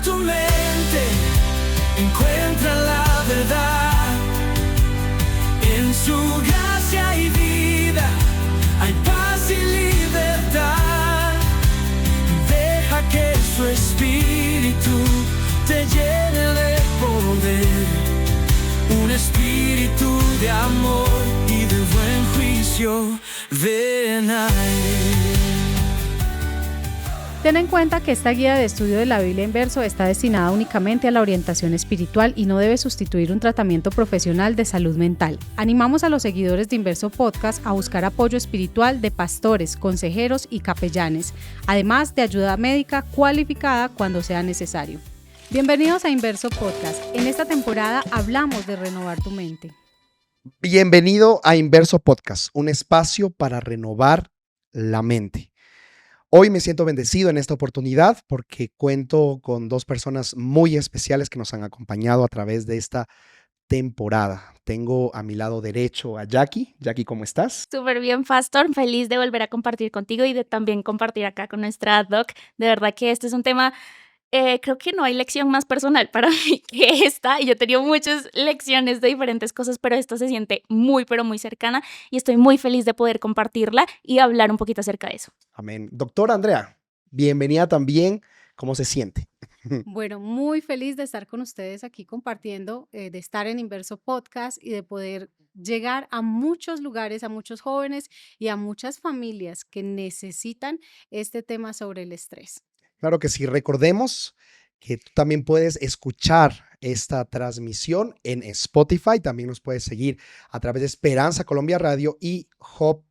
tu mente, encuentra la verdad. En su gracia y vida hay paz y libertad. Deja que su espíritu te llene de poder, un espíritu de amor y de buen juicio. Ven a él. Ten en cuenta que esta guía de estudio de la Biblia en verso está destinada únicamente a la orientación espiritual y no debe sustituir un tratamiento profesional de salud mental. Animamos a los seguidores de Inverso Podcast a buscar apoyo espiritual de pastores, consejeros y capellanes, además de ayuda médica cualificada cuando sea necesario. Bienvenidos a Inverso Podcast. En esta temporada hablamos de renovar tu mente. Bienvenido a Inverso Podcast, un espacio para renovar la mente. Hoy me siento bendecido en esta oportunidad porque cuento con dos personas muy especiales que nos han acompañado a través de esta temporada. Tengo a mi lado derecho a Jackie. Jackie, ¿cómo estás? Súper bien, Pastor. Feliz de volver a compartir contigo y de también compartir acá con nuestra doc. De verdad que este es un tema, creo que no hay lección más personal para mí que esta. Y yo he tenido muchas lecciones de diferentes cosas, pero esta se siente muy, pero muy cercana y estoy muy feliz de poder compartirla y hablar un poquito acerca de eso. Amén. Doctora Andrea, bienvenida también. ¿Cómo se siente? Bueno, muy feliz de estar con ustedes aquí compartiendo, de estar en Inverso Podcast y de poder llegar a muchos lugares, a muchos jóvenes y a muchas familias que necesitan este tema sobre el estrés. Claro que sí. Recordemos que tú también puedes escuchar esta transmisión en Spotify. También nos puedes seguir a través de Esperanza Colombia Radio y Hope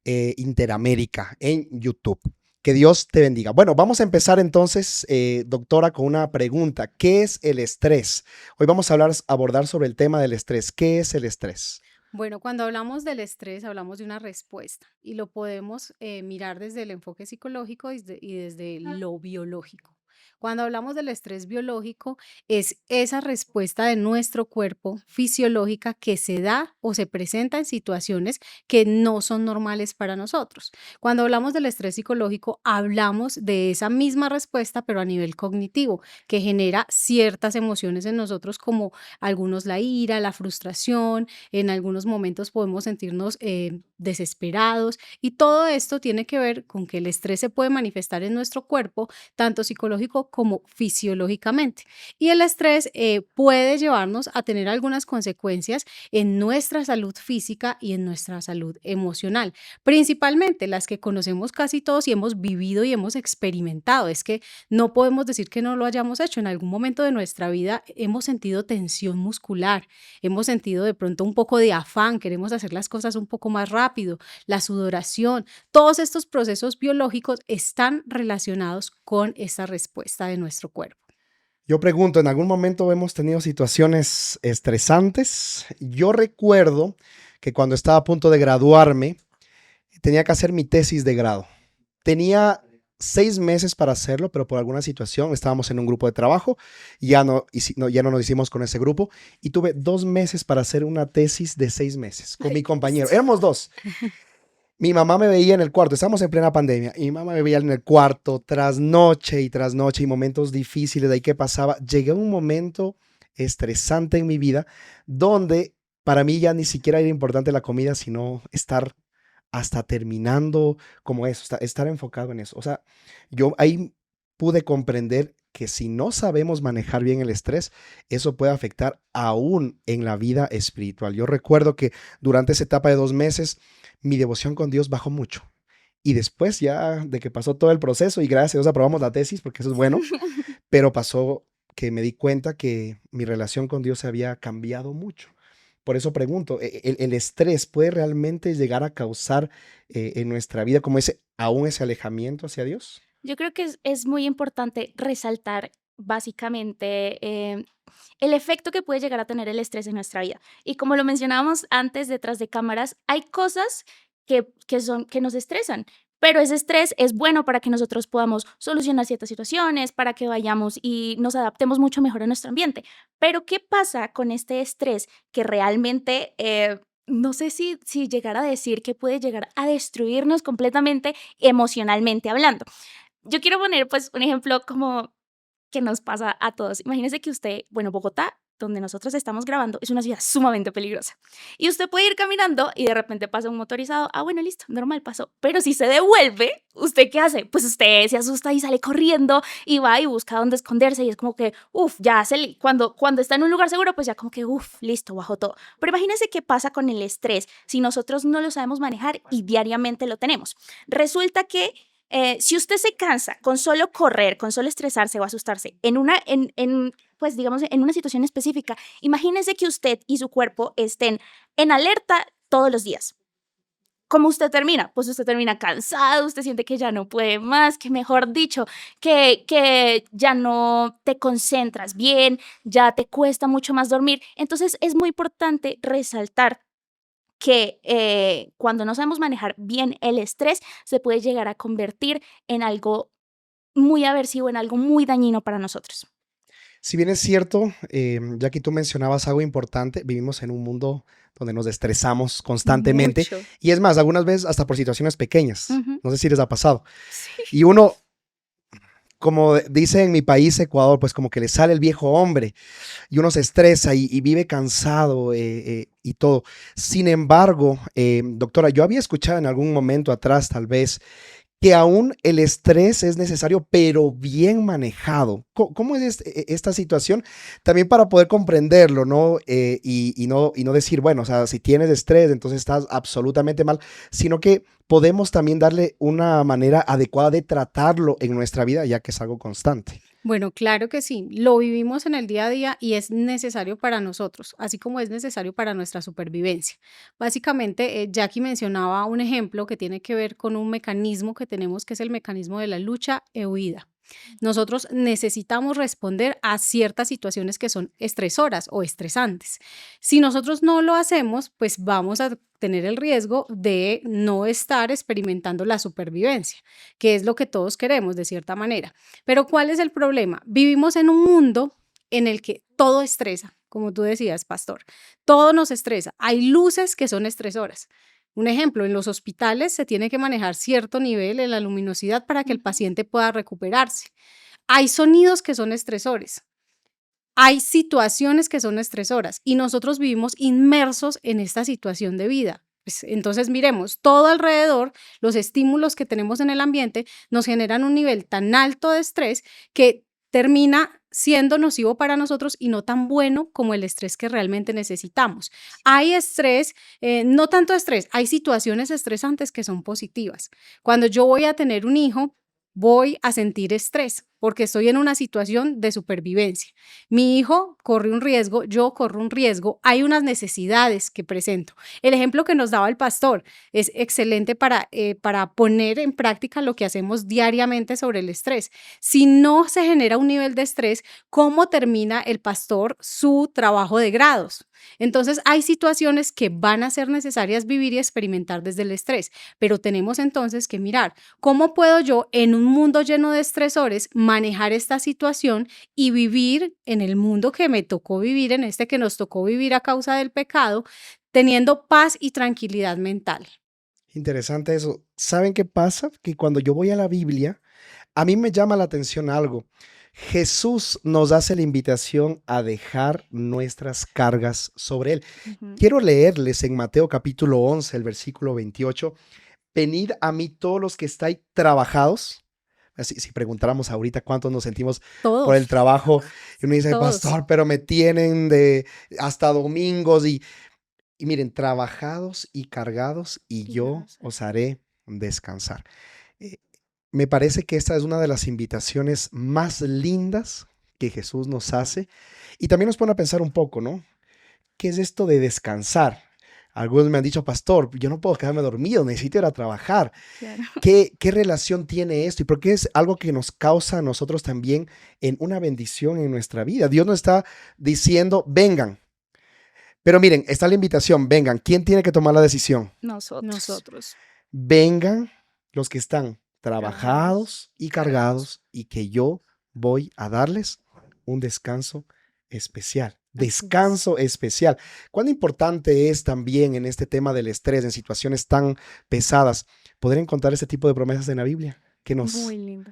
Interamérica en YouTube. Que Dios te bendiga. Bueno, vamos a empezar entonces, doctora, con una pregunta. ¿Qué es el estrés? Hoy vamos a abordar sobre el tema del estrés. ¿Qué es el estrés? Bueno, cuando hablamos del estrés, hablamos de una respuesta y lo podemos mirar desde el enfoque psicológico y desde lo biológico. Cuando hablamos del estrés biológico, es esa respuesta de nuestro cuerpo fisiológica que se da o se presenta en situaciones que no son normales para nosotros. Cuando hablamos del estrés psicológico, hablamos de esa misma respuesta, pero a nivel cognitivo, que genera ciertas emociones en nosotros, como algunos la ira, la frustración. En algunos momentos podemos sentirnos desesperados y todo esto tiene que ver con que el estrés se puede manifestar en nuestro cuerpo, tanto psicológico como fisiológicamente. Y el estrés puede llevarnos a tener algunas consecuencias en nuestra salud física y en nuestra salud emocional, principalmente las que conocemos casi todos y hemos vivido y hemos experimentado. Es que no podemos decir que no lo hayamos hecho. En algún momento de nuestra vida hemos sentido tensión muscular, hemos sentido de pronto un poco de afán, queremos hacer las cosas un poco más rápido, la sudoración. Todos estos procesos biológicos están relacionados con esta respuesta de nuestro cuerpo. Yo pregunto, ¿en algún momento hemos tenido situaciones estresantes? Yo recuerdo que cuando estaba a punto de graduarme, tenía que hacer mi tesis de grado. Tenía 6 meses para hacerlo, pero por alguna situación estábamos en un grupo de trabajo y ya no nos hicimos con ese grupo y tuve 2 meses para hacer una tesis de 6 meses con mi compañero. Éramos 2. Mi mamá me veía en el cuarto, estábamos en plena pandemia, y mi mamá me veía en el cuarto tras noche y momentos difíciles de ahí que pasaba. Llegué a un momento estresante en mi vida donde para mí ya ni siquiera era importante la comida, sino estar hasta terminando como eso, estar enfocado en eso. O sea, yo ahí pude comprender que si no sabemos manejar bien el estrés, eso puede afectar aún en la vida espiritual. Yo recuerdo que durante esa etapa de 2 meses, mi devoción con Dios bajó mucho. Y después ya de que pasó todo el proceso, y gracias a Dios aprobamos la tesis, porque eso es bueno, pero pasó que me di cuenta que mi relación con Dios se había cambiado mucho. Por eso pregunto, ¿el estrés puede realmente llegar a causar en nuestra vida como aún ese alejamiento hacia Dios? Yo creo que es muy importante resaltar básicamente el efecto que puede llegar a tener el estrés en nuestra vida. Y como lo mencionábamos antes, detrás de cámaras, hay cosas que nos estresan. Pero ese estrés es bueno para que nosotros podamos solucionar ciertas situaciones, para que vayamos y nos adaptemos mucho mejor a nuestro ambiente. Pero ¿qué pasa con este estrés que realmente, no sé si llegar a decir que puede llegar a destruirnos completamente emocionalmente hablando? Yo quiero poner pues un ejemplo como que nos pasa a todos. Imagínese que usted, bueno, Bogotá, donde nosotros estamos grabando, es una ciudad sumamente peligrosa. Y usted puede ir caminando y de repente pasa un motorizado. Ah, bueno, listo, normal, pasó. Pero si se devuelve, ¿usted qué hace? Pues usted se asusta y sale corriendo y va y busca dónde esconderse. Y es como que, ya cuando está en un lugar seguro, pues ya como que, listo, bajó todo. Pero imagínese qué pasa con el estrés si nosotros no lo sabemos manejar y diariamente lo tenemos. Resulta que si usted se cansa con solo correr, con solo estresarse o asustarse pues digamos, en una situación específica, imagínese que usted y su cuerpo estén en alerta todos los días. ¿Cómo usted termina? Pues usted termina cansado, usted siente que ya no puede más, que mejor dicho, que ya no te concentras bien, ya te cuesta mucho más dormir. Entonces es muy importante resaltar que cuando no sabemos manejar bien el estrés, se puede llegar a convertir en algo muy aversivo, en algo muy dañino para nosotros. Si bien es cierto, ya que tú mencionabas algo importante, vivimos en un mundo donde nos estresamos constantemente Mucho. y es más, algunas veces hasta por situaciones pequeñas. Ujú. No sé si les ha pasado. Sí. Y uno, como dice en mi país, Ecuador, pues como que le sale el viejo hombre y uno se estresa y vive cansado y todo. Sin embargo, doctora, yo había escuchado en algún momento atrás, tal vez, que aún el estrés es necesario, pero bien manejado. ¿Cómo es esta situación? También para poder comprenderlo, ¿no? Y no decir, bueno, o sea, si tienes estrés, entonces estás absolutamente mal, sino que podemos también darle una manera adecuada de tratarlo en nuestra vida, ya que es algo constante. Bueno, claro que sí, lo vivimos en el día a día y es necesario para nosotros, así como es necesario para nuestra supervivencia. Básicamente, Jackie mencionaba un ejemplo que tiene que ver con un mecanismo que tenemos, que es el mecanismo de la lucha e huida. Nosotros necesitamos responder a ciertas situaciones que son estresoras o estresantes. Si nosotros no lo hacemos, pues vamos a tener el riesgo de no estar experimentando la supervivencia, que es lo que todos queremos de cierta manera. Pero ¿cuál es el problema? Vivimos en un mundo en el que todo estresa, como tú decías, pastor. Todo nos estresa. Hay luces que son estresoras. Un ejemplo, en los hospitales se tiene que manejar cierto nivel en la luminosidad para que el paciente pueda recuperarse. Hay sonidos que son estresores. Hay situaciones que son estresoras y nosotros vivimos inmersos en esta situación de vida. Pues, entonces, miremos, todo alrededor, los estímulos que tenemos en el ambiente nos generan un nivel tan alto de estrés que termina siendo nocivo para nosotros y no tan bueno como el estrés que realmente necesitamos. Hay estrés, no tanto estrés, hay situaciones estresantes que son positivas. Cuando yo voy a tener un hijo, voy a sentir estrés porque estoy en una situación de supervivencia. Mi hijo corre un riesgo, yo corro un riesgo, hay unas necesidades que presento. El ejemplo que nos daba el pastor es excelente para poner en práctica lo que hacemos diariamente sobre el estrés. Si no se genera un nivel de estrés, ¿cómo termina el pastor su trabajo de grados? Entonces, hay situaciones que van a ser necesarias vivir y experimentar desde el estrés, pero tenemos entonces que mirar cómo puedo yo en un mundo lleno de estresores manejar esta situación y vivir en el mundo que me tocó vivir, en este que nos tocó vivir a causa del pecado, teniendo paz y tranquilidad mental. Interesante eso. ¿Saben qué pasa? Que cuando yo voy a la Biblia, a mí me llama la atención algo. Jesús nos hace la invitación a dejar nuestras cargas sobre Él. Ujú. Quiero leerles en Mateo capítulo 11, el versículo 28. Venid a mí todos los que estáis trabajados. Si preguntáramos ahorita cuántos nos sentimos por el Todos, trabajo, y uno dice, todos. pastor, pero me tienen de hasta domingos y miren, trabajados y cargados y Y yo gracias. os haré descansar. Eh, Me parece que esta es una de las invitaciones más lindas que Jesús nos hace y también nos pone a pensar un poco, ¿no? ¿Qué es esto de descansar? Algunos me han dicho, pastor, yo no puedo quedarme dormido, necesito ir a trabajar. Claro. ¿Qué relación tiene esto? Y por qué es algo que nos causa a nosotros también en una bendición en nuestra vida. Dios nos está diciendo, vengan. Pero miren, está la invitación, vengan. ¿Quién tiene que tomar la decisión? Nosotros. Vengan los que están Trabajados, trabajados y cargados y que yo voy a darles un descanso especial. Así es. Descanso especial. ¿Cuán importante es también en este tema del estrés, en situaciones tan pesadas, poder encontrar este tipo de promesas en la Biblia que nos, muy lindo.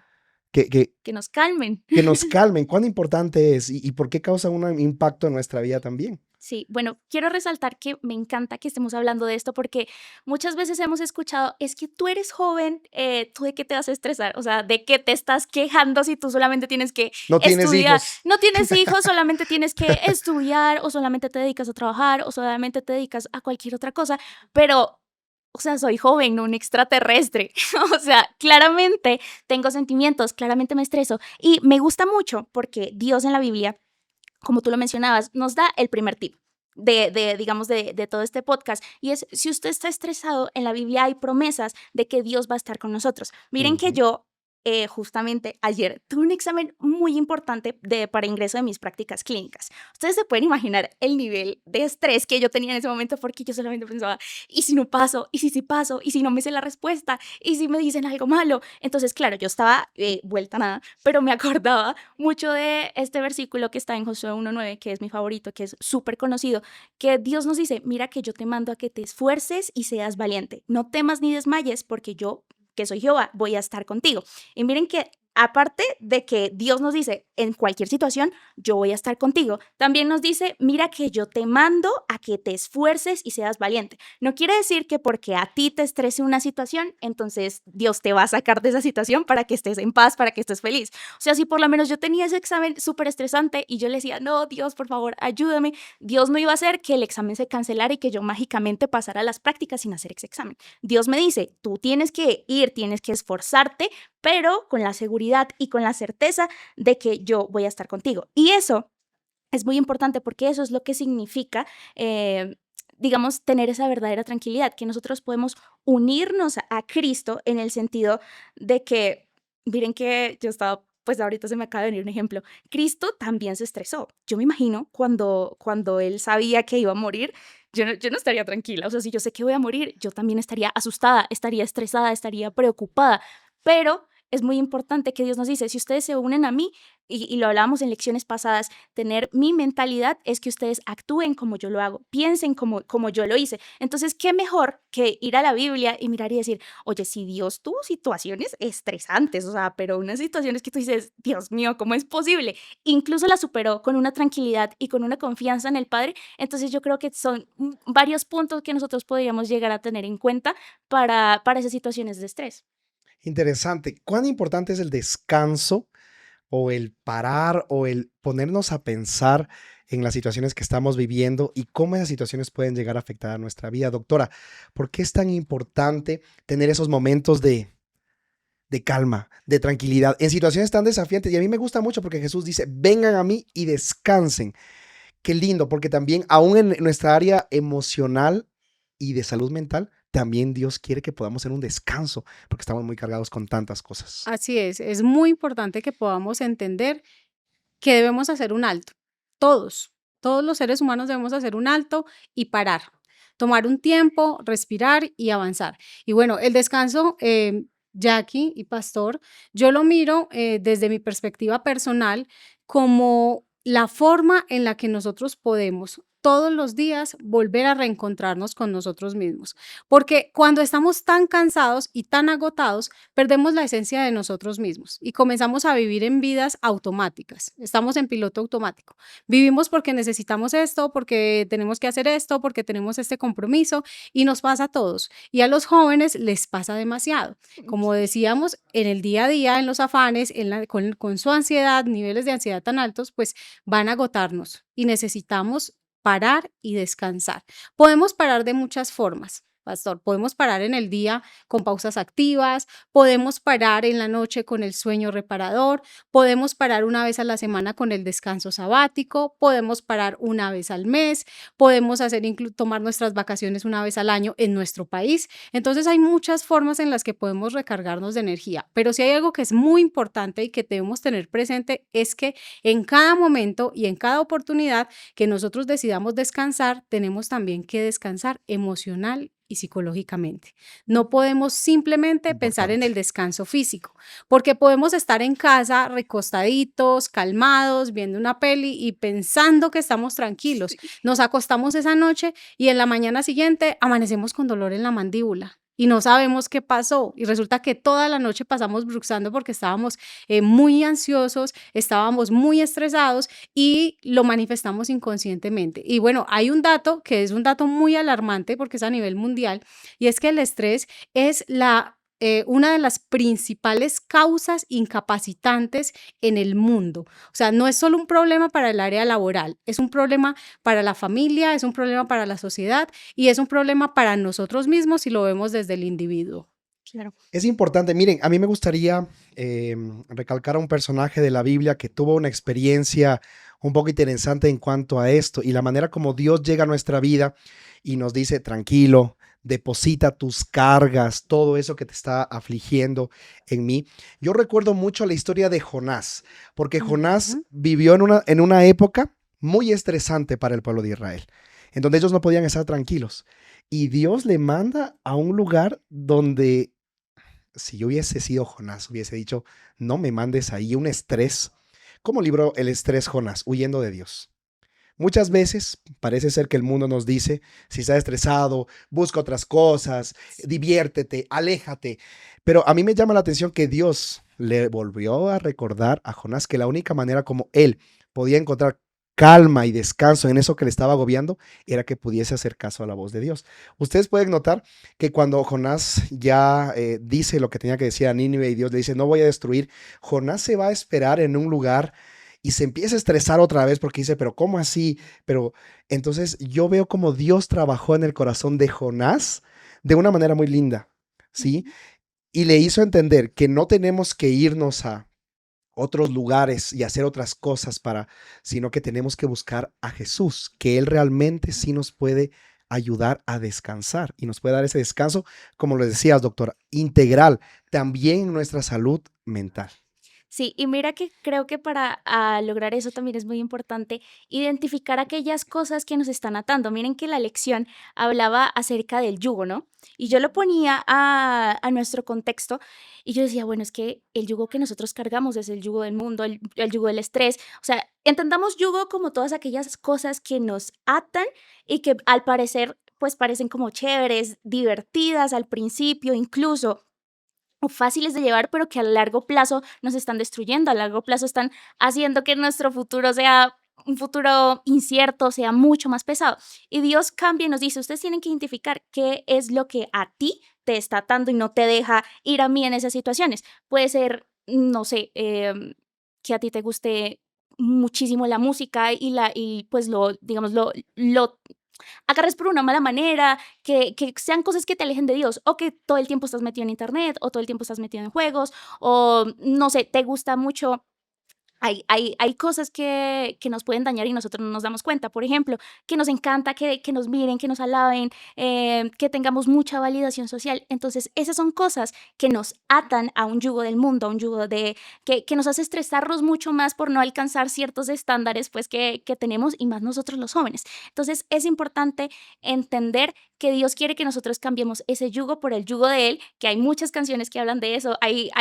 Que nos calmen. que nos calmen. ¿Cuán importante es y por qué causa un impacto en nuestra vida también? Sí, bueno, quiero resaltar que me encanta que estemos hablando de esto porque muchas veces hemos escuchado, es que tú eres joven, ¿tú de qué te vas a estresar? O sea, ¿de qué te estás quejando si tú solamente tienes que No tienes estudiar? hijos. No tienes hijos, solamente tienes que estudiar o solamente te dedicas a trabajar o solamente te dedicas a cualquier otra cosa, pero... O sea, soy joven, no un extraterrestre. O sea, claramente tengo sentimientos, claramente me estreso. Y me gusta mucho porque Dios en la Biblia, como tú lo mencionabas, nos da el primer tip digamos, de todo este podcast. Y es, si usted está estresado, en la Biblia hay promesas de que Dios va a estar con nosotros. Miren que Ujú. yo... justamente ayer tuve un examen muy importante para ingreso de mis prácticas clínicas. Ustedes se pueden imaginar el nivel de estrés que yo tenía en ese momento porque yo solamente pensaba, ¿y si no paso? ¿Y si sí paso? ¿Y si no me sé la respuesta? ¿Y si me dicen algo malo? Entonces, claro, yo estaba vuelta a nada, pero me acordaba mucho de este versículo que está en Josué 1:9, que es mi favorito, que es súper conocido, que Dios nos dice, mira que yo te mando a que te esfuerces y seas valiente. No temas ni desmayes porque yo, que soy Jehová, voy a estar contigo. Y miren que aparte de que Dios nos dice, en cualquier situación, yo voy a estar contigo, también nos dice, mira que yo te mando a que te esfuerces y seas valiente. No quiere decir que porque a ti te estrese una situación, entonces Dios te va a sacar de esa situación para que estés en paz, para que estés feliz. O sea, si por lo menos yo tenía ese examen súper estresante y yo le decía, no, Dios, por favor, ayúdame, Dios no iba a hacer que el examen se cancelara y que yo mágicamente pasara a las prácticas sin hacer ese examen. Dios me dice, tú tienes que ir, tienes que esforzarte, pero con la seguridad y con la certeza de que yo voy a estar contigo. Y eso es muy importante porque eso es lo que significa, digamos, tener esa verdadera tranquilidad, que nosotros podemos unirnos a Cristo en el sentido de que, miren que yo estaba, pues ahorita se me acaba de venir un ejemplo, Cristo también se estresó. Yo me imagino cuando él sabía que iba a morir, yo no estaría tranquila. O sea, si yo sé que voy a morir, yo también estaría asustada, estaría estresada, estaría preocupada. Pero es muy importante que Dios nos dice, si ustedes se unen a mí, y lo hablábamos en lecciones pasadas, tener mi mentalidad es que ustedes actúen como yo lo hago, piensen como yo lo hice. Entonces, ¿qué mejor que ir a la Biblia y mirar y decir, oye, si Dios tuvo situaciones estresantes, o sea, pero unas situaciones que tú dices, Dios mío, ¿cómo es posible? Incluso la superó con una tranquilidad y con una confianza en el Padre. Entonces, yo creo que son varios puntos que nosotros podríamos llegar a tener en cuenta para esas situaciones de estrés. Interesante. ¿Cuán importante es el descanso o el parar o el ponernos a pensar en las situaciones que estamos viviendo y cómo esas situaciones pueden llegar a afectar a nuestra vida? Doctora, ¿por qué es tan importante tener esos momentos de calma, de tranquilidad en situaciones tan desafiantes? Y a mí me gusta mucho porque Jesús dice, vengan a mí y descansen. Qué lindo, porque también aún en nuestra área emocional y de salud mental, también Dios quiere que podamos hacer un descanso, porque estamos muy cargados con tantas cosas. Así es muy importante que podamos entender que debemos hacer un alto. Todos los seres humanos debemos hacer un alto y parar, tomar un tiempo, respirar y avanzar. Y bueno, el descanso, Jackie y Pastor, yo lo miro desde mi perspectiva personal como la forma en la que nosotros podemos todos los días volver a reencontrarnos con nosotros mismos. Porque cuando estamos tan cansados y tan agotados, perdemos la esencia de nosotros mismos y comenzamos a vivir en vidas automáticas. Estamos en piloto automático. Vivimos porque necesitamos esto, porque tenemos que hacer esto, porque tenemos este compromiso y nos pasa a todos. Y a los jóvenes les pasa demasiado. Como decíamos, en el día a día, en los afanes, con su ansiedad, niveles de ansiedad tan altos, pues van a agotarnos y necesitamos parar y descansar. Podemos parar de muchas formas, Pastor. Podemos parar en el día con pausas activas, podemos parar en la noche con el sueño reparador, podemos parar una vez a la semana con el descanso sabático, podemos parar una vez al mes, podemos tomar nuestras vacaciones una vez al año en nuestro país. Entonces hay muchas formas en las que podemos recargarnos de energía, pero si hay algo que es muy importante y que debemos tener presente es que en cada momento y en cada oportunidad que nosotros decidamos descansar, tenemos también que descansar emocional y psicológicamente. No podemos simplemente pensar en el Importante. descanso físico, porque podemos estar en casa recostaditos, calmados, viendo una peli y pensando que estamos tranquilos. Nos acostamos esa noche y en la mañana siguiente amanecemos con dolor en la mandíbula. y no sabemos qué pasó. Y resulta que toda la noche pasamos bruxando porque estábamos muy ansiosos, estábamos muy estresados y lo manifestamos inconscientemente. Y bueno, hay un dato que es un dato muy alarmante porque es a nivel mundial y es que el estrés es una de las principales causas incapacitantes en el mundo. O sea, no es solo un problema para el área laboral, es un problema para la familia, es un problema para la sociedad y es un problema para nosotros mismos si lo vemos desde el individuo. Claro. Es importante, miren, a mí me gustaría recalcar a un personaje de la Biblia que tuvo una experiencia un poco interesante en cuanto a esto y la manera como Dios llega a nuestra vida y nos dice, tranquilo, deposita tus cargas, todo eso que te está afligiendo en mí. Yo recuerdo mucho la historia de Jonás, porque Jonás Ujú. vivió en una época muy estresante para el pueblo de Israel, en donde ellos no podían estar tranquilos. Y Dios le manda a un lugar donde si yo hubiese sido Jonás, hubiese dicho, no me mandes ahí un estrés. ¿Cómo libró el estrés Jonás? Huyendo de Dios. Muchas veces parece ser que el mundo nos dice, si estás estresado, busca otras cosas, diviértete, aléjate. Pero a mí me llama la atención que Dios le volvió a recordar a Jonás que la única manera como él podía encontrar calma y descanso en eso que le estaba agobiando era que pudiese hacer caso a la voz de Dios. Ustedes pueden notar que cuando Jonás ya dice lo que tenía que decir a Nínive y Dios le dice, no voy a destruir, Jonás se va a esperar en un lugar y se empieza a estresar otra vez porque dice, pero ¿cómo así? Pero entonces yo veo como Dios trabajó en el corazón de Jonás de una manera muy linda, ¿sí? Ujú. Y le hizo entender que no tenemos que irnos a otros lugares y hacer otras cosas sino que tenemos que buscar a Jesús, que Él realmente sí nos puede ayudar a descansar y nos puede dar ese descanso, como lo decías, doctor, integral, también en nuestra salud mental. Sí, y mira que creo que para lograr eso también es muy importante identificar aquellas cosas que nos están atando. Miren que la lección hablaba acerca del yugo, ¿no? Y yo lo ponía a nuestro contexto y yo decía, bueno, es que el yugo que nosotros cargamos es el yugo del mundo, el yugo del estrés. O sea, entendamos yugo como todas aquellas cosas que nos atan y que al parecer, pues parecen como chéveres, divertidas al principio, incluso o fáciles de llevar, pero que a largo plazo nos están destruyendo, a largo plazo están haciendo que nuestro futuro sea un futuro incierto, sea mucho más pesado. Y Dios cambia y nos dice, ustedes tienen que identificar qué es lo que a ti te está atando y no te deja ir a mí en esas situaciones. Puede ser, no sé, que a ti te guste muchísimo la música y pues digamos, lo agarres por una mala manera, que sean cosas que te alejen de Dios, o que todo el tiempo estás metido en internet, o todo el tiempo estás metido en juegos, o no sé, te gusta mucho hay cosas que nos pueden dañar y nosotros no nos damos cuenta. Por ejemplo, que nos encanta que nos miren, que nos alaben, que tengamos mucha validación social. Entonces, esas son cosas que nos atan a un yugo del mundo, a un yugo que nos hace estresarnos mucho más por no alcanzar ciertos estándares pues, que tenemos y más nosotros los jóvenes. Entonces, es importante entender que Dios quiere que nosotros cambiemos ese yugo por el yugo de Él, que hay muchas canciones que hablan de eso. Hay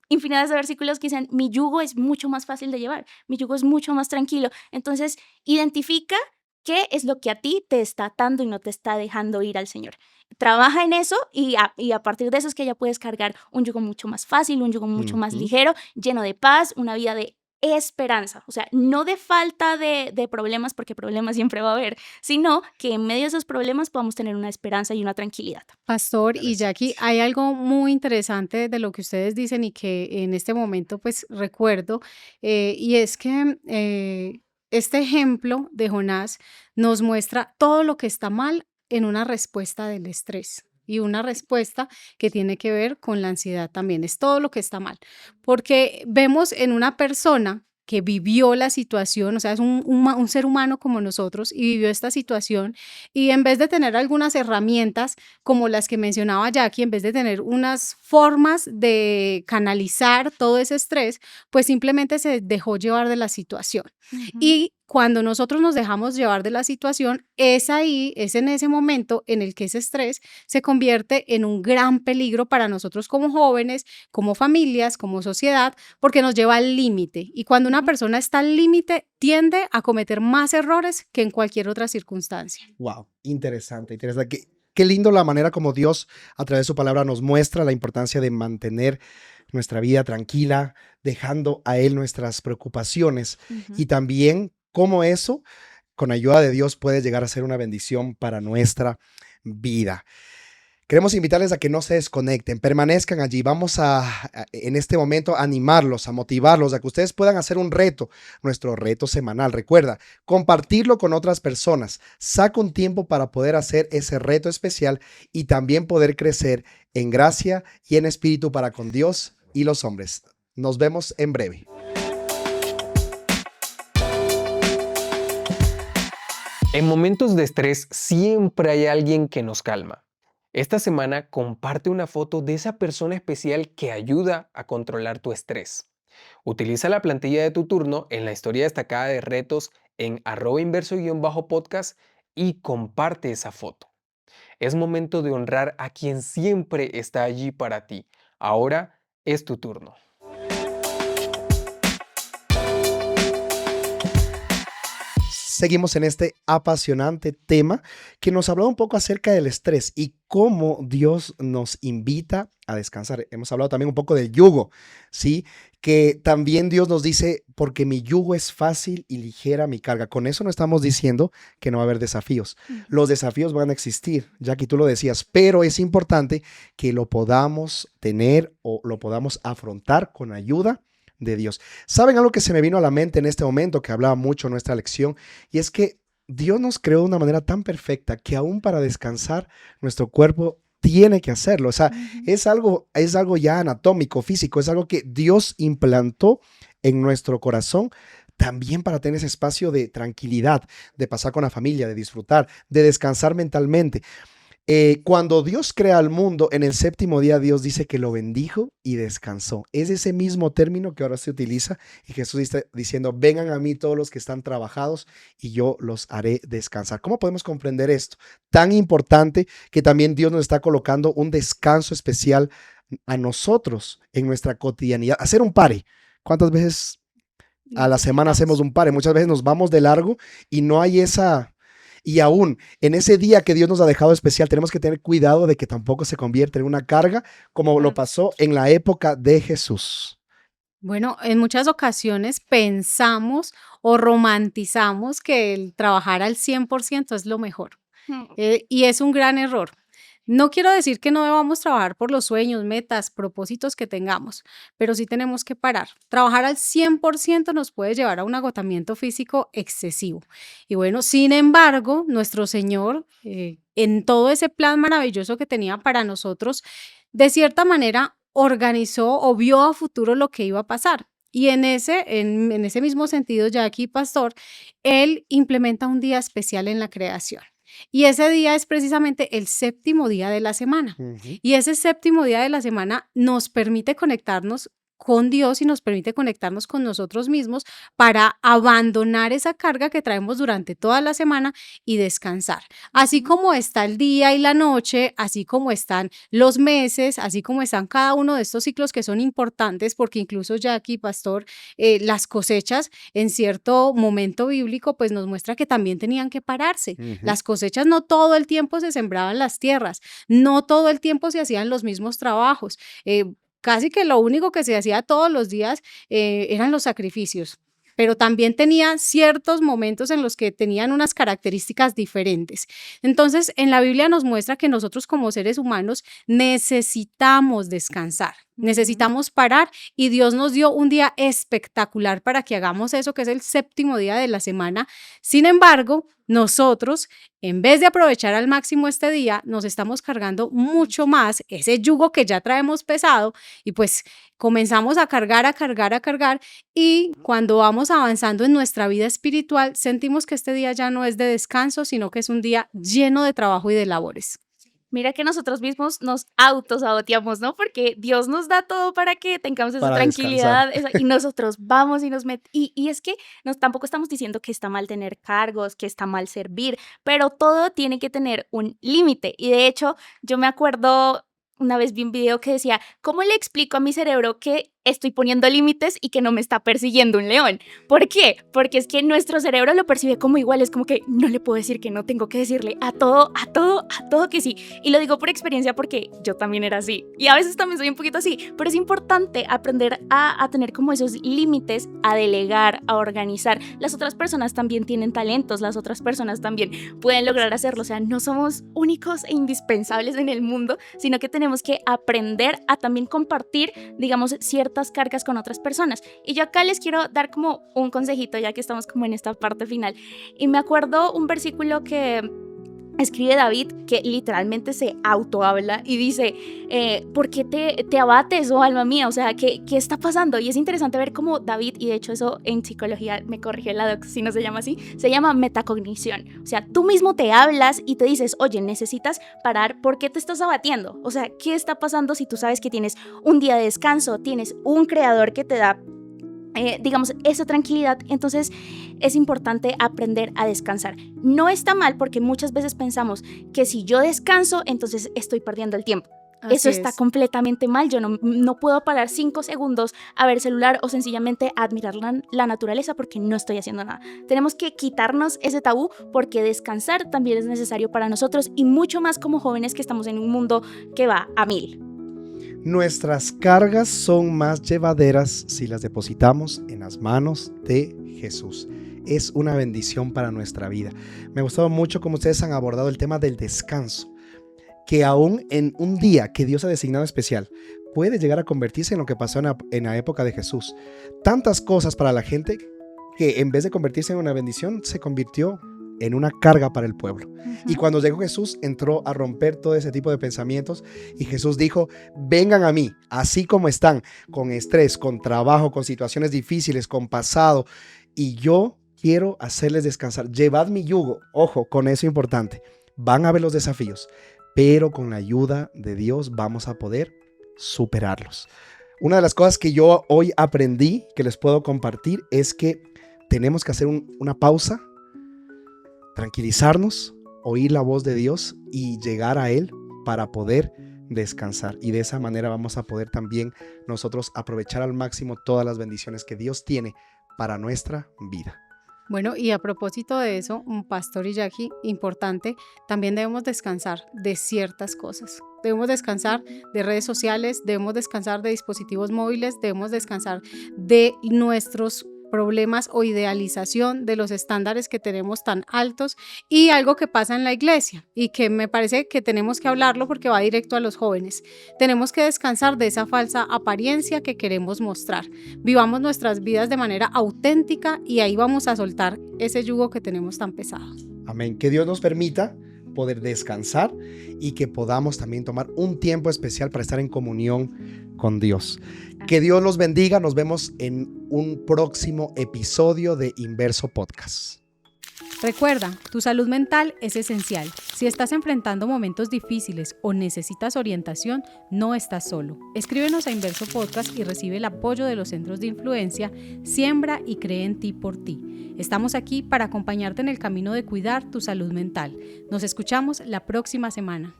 infinidades de versículos que dicen, mi yugo es mucho más fácil de llevar, mi yugo es mucho más tranquilo. Entonces, identifica qué es lo que a ti te está atando y no te está dejando ir al Señor. Trabaja en eso y a partir de eso es que ya puedes cargar un yugo mucho más fácil, un yugo mucho más Ujú. ligero, lleno de paz, una vida de esperanza, o sea, no de falta de problemas, porque problemas siempre va a haber, sino que en medio de esos problemas podamos tener una esperanza y una tranquilidad. Pastor y Jackie, Interesante. hay algo muy interesante de lo que ustedes dicen y que en este momento pues recuerdo, y es que este ejemplo de Jonás nos muestra todo lo que está mal en una respuesta del estrés y una respuesta que tiene que ver con la ansiedad también, es todo lo que está mal, porque vemos en una persona que vivió la situación, o sea, es un ser humano como nosotros y vivió esta situación y en vez de tener algunas herramientas, como las que mencionaba Jackie, en vez de tener unas formas de canalizar todo ese estrés, pues simplemente se dejó llevar de la situación. Ujú. Y cuando nosotros nos dejamos llevar de la situación, es ahí, es en ese momento en el que ese estrés se convierte en un gran peligro para nosotros como jóvenes, como familias, como sociedad, porque nos lleva al límite. Y cuando una Ujú. persona está al límite, tiende a cometer más errores que en cualquier otra circunstancia. Wow, interesante, interesante. Qué lindo la manera como Dios a través de su palabra nos muestra la importancia de mantener nuestra vida tranquila, dejando a Él nuestras preocupaciones Ujú. y también cómo eso, con ayuda de Dios, puede llegar a ser una bendición para nuestra vida. Queremos invitarles a que no se desconecten, permanezcan allí. Vamos en este momento, a animarlos, a motivarlos, a que ustedes puedan hacer un reto, nuestro reto semanal. Recuerda, compartirlo con otras personas. Saca un tiempo para poder hacer ese reto especial y también poder crecer en gracia y en espíritu para con Dios y los hombres. Nos vemos en breve. En momentos de estrés siempre hay alguien que nos calma. Esta semana comparte una foto de esa persona especial que ayuda a controlar tu estrés. Utiliza la plantilla de tu turno en la historia destacada de retos en @inverso_podcast y comparte esa foto. Es momento de honrar a quien siempre está allí para ti. Ahora es tu turno. Seguimos en este apasionante tema que nos habló un poco acerca del estrés y cómo Dios nos invita a descansar. Hemos hablado también un poco del yugo, ¿sí? Que también Dios nos dice, porque mi yugo es fácil y ligera mi carga. Con eso no estamos diciendo que no va a haber desafíos. Ujú. Los desafíos van a existir, Jackie, tú lo decías, pero es importante que lo podamos tener o lo podamos afrontar con ayuda de Dios. ¿Saben algo que se me vino a la mente en este momento que hablaba mucho en nuestra lección? Y es que Dios nos creó de una manera tan perfecta que aún para descansar nuestro cuerpo tiene que hacerlo. O sea, Ujú. es algo ya anatómico, físico, es algo que Dios implantó en nuestro corazón también para tener ese espacio de tranquilidad, de pasar con la familia, de disfrutar, de descansar mentalmente. Cuando Dios crea el mundo, en el séptimo día Dios dice que lo bendijo y descansó. Es ese mismo término que ahora se utiliza y Jesús está diciendo, vengan a mí todos los que están trabajados y yo los haré descansar. ¿Cómo podemos comprender esto? Tan importante que también Dios nos está colocando un descanso especial a nosotros en nuestra cotidianidad. Hacer un pare. ¿Cuántas veces a la semana hacemos Necesitamos. un pare? Muchas veces nos vamos de largo y no hay esa... Y aún en ese día que Dios nos ha dejado especial, tenemos que tener cuidado de que tampoco se convierta en una carga como lo Claro. pasó en la época de Jesús. Bueno, en muchas ocasiones pensamos o romantizamos que el trabajar al 100% es lo mejor. Mm. Y es un gran error. No quiero decir que no debamos trabajar por los sueños, metas, propósitos que tengamos, pero sí tenemos que parar. Trabajar al 100% nos puede llevar a un agotamiento físico excesivo. Y bueno, sin embargo, nuestro Señor, en todo ese plan maravilloso que tenía para nosotros, de cierta manera organizó o vio a futuro lo que iba a pasar. Y en ese mismo sentido, ya aquí, pastor, él implementa un día especial en la creación. Y ese día es precisamente el séptimo día de la semana. Ujú. Y ese séptimo día de la semana nos permite conectarnos con Dios y nos permite conectarnos con nosotros mismos para abandonar esa carga que traemos durante toda la semana y descansar. Así Ujú. como está el día y la noche, así como están los meses, así como están cada uno de estos ciclos que son importantes, porque incluso ya aquí, pastor, las cosechas en cierto momento bíblico, pues nos muestra que también tenían que pararse. Ujú. Las cosechas no todo el tiempo se sembraban las tierras, no todo el tiempo se hacían los mismos trabajos. Casi que lo único que se hacía todos los días eran los sacrificios, pero también tenía ciertos momentos en los que tenían unas características diferentes. Entonces, en la Biblia nos muestra que nosotros como seres humanos necesitamos descansar, Ujú. necesitamos parar y Dios nos dio un día espectacular para que hagamos eso, que es el séptimo día de la semana. Sin embargo, nosotros, en vez de aprovechar al máximo este día, nos estamos cargando mucho más ese yugo que ya traemos pesado y pues comenzamos a cargar, a cargar, a cargar y cuando vamos avanzando en nuestra vida espiritual, sentimos que este día ya no es de descanso, sino que es un día lleno de trabajo y de labores. Mira que nosotros mismos nos autosaboteamos, ¿no? Porque Dios nos da todo para que tengamos esa Para descansar. tranquilidad y nosotros vamos y nos metemos. Y es que tampoco estamos diciendo que está mal tener cargos, que está mal servir, pero todo tiene que tener un límite. Y de hecho, yo me acuerdo, una vez vi un video que decía, ¿cómo le explico a mi cerebro que estoy poniendo límites y que no me está persiguiendo un león. ¿Por qué? Porque es que nuestro cerebro lo percibe como igual, es como que no le puedo decir que no, tengo que decirle a todo que sí. Y lo digo por experiencia porque yo también era así. Y a veces también soy un poquito así, pero es importante aprender a tener como esos límites, a delegar, a organizar. Las otras personas también tienen talentos, las otras personas también pueden lograr hacerlo. O sea, no somos únicos e indispensables en el mundo, sino que tenemos que aprender a también compartir, digamos, ciertas cargas con otras personas. Y yo acá les quiero dar como un consejito, ya que estamos como en esta parte final. Y me acuerdo un versículo que escribe David, que literalmente se autohabla y dice, ¿por qué te abates, oh alma mía? O sea, ¿qué está pasando? Y es interesante ver cómo David, y de hecho eso en psicología, me corrigió la doc, si no se llama así, se llama metacognición. O sea, tú mismo te hablas y te dices, oye, necesitas parar, ¿por qué te estás abatiendo? O sea, ¿qué está pasando si tú sabes que tienes un día de descanso, tienes un creador que te da digamos, esa tranquilidad? Entonces es importante aprender a descansar. No está mal, porque muchas veces pensamos que si yo descanso, entonces estoy perdiendo el tiempo. Eso está completamente mal. Yo no puedo parar 5 segundos a ver celular o sencillamente a admirar la naturaleza porque no estoy haciendo nada. Tenemos que quitarnos ese tabú, porque descansar también es necesario para nosotros, y mucho más como jóvenes que estamos en un mundo que va a 1000. Nuestras cargas son más llevaderas si las depositamos en las manos de Jesús. Es una bendición para nuestra vida. Me ha gustado mucho cómo ustedes han abordado el tema del descanso, que aún en un día que Dios ha designado especial, puede llegar a convertirse en lo que pasó en la época de Jesús. Tantas cosas para la gente que en vez de convertirse en una bendición, se convirtió en una carga para el pueblo. Y cuando llegó Jesús, entró a romper todo ese tipo de pensamientos, y Jesús dijo, vengan a mí, así como están, con estrés, con trabajo, con situaciones difíciles, con pasado, y yo quiero hacerles descansar. Llevad mi yugo. Ojo, con eso importante. Van a haber los desafíos, pero con la ayuda de Dios vamos a poder superarlos. Una de las cosas que yo hoy aprendí, que les puedo compartir, es que tenemos que hacer una pausa, tranquilizarnos, oír la voz de Dios y llegar a Él para poder descansar. Y de esa manera vamos a poder también nosotros aprovechar al máximo todas las bendiciones que Dios tiene para nuestra vida. Bueno, y a propósito de eso, un pastor y Jackie, importante, también debemos descansar de ciertas cosas. Debemos descansar de redes sociales, debemos descansar de dispositivos móviles, debemos descansar de nuestros problemas o idealización de los estándares que tenemos tan altos, y algo que pasa en la iglesia y que me parece que tenemos que hablarlo porque va directo a los jóvenes. Tenemos que descansar de esa falsa apariencia que queremos mostrar. Vivamos nuestras vidas de manera auténtica y ahí vamos a soltar ese yugo que tenemos tan pesado. Amén. Que Dios nos permita poder descansar y que podamos también tomar un tiempo especial para estar en comunión con Dios. Que Dios los bendiga. Nos vemos en un próximo episodio de Inverso Podcast. Recuerda, tu salud mental es esencial. Si estás enfrentando momentos difíciles o necesitas orientación, no estás solo. Escríbenos a Inverso Podcast y recibe el apoyo de los centros de influencia Siembra y Cree en Ti por Ti. Estamos aquí para acompañarte en el camino de cuidar tu salud mental. Nos escuchamos la próxima semana.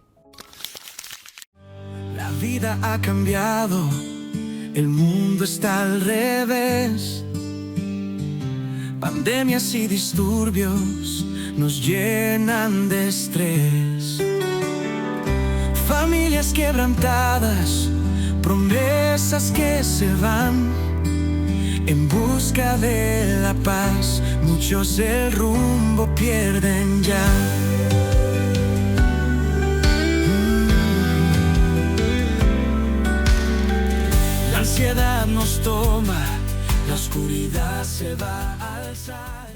La vida ha cambiado, el mundo está al revés. Pandemias y disturbios nos llenan de estrés. Familias quebrantadas, promesas que se van. En busca de la paz, muchos el rumbo pierden ya. La ansiedad nos toma, la oscuridad se va a alzar.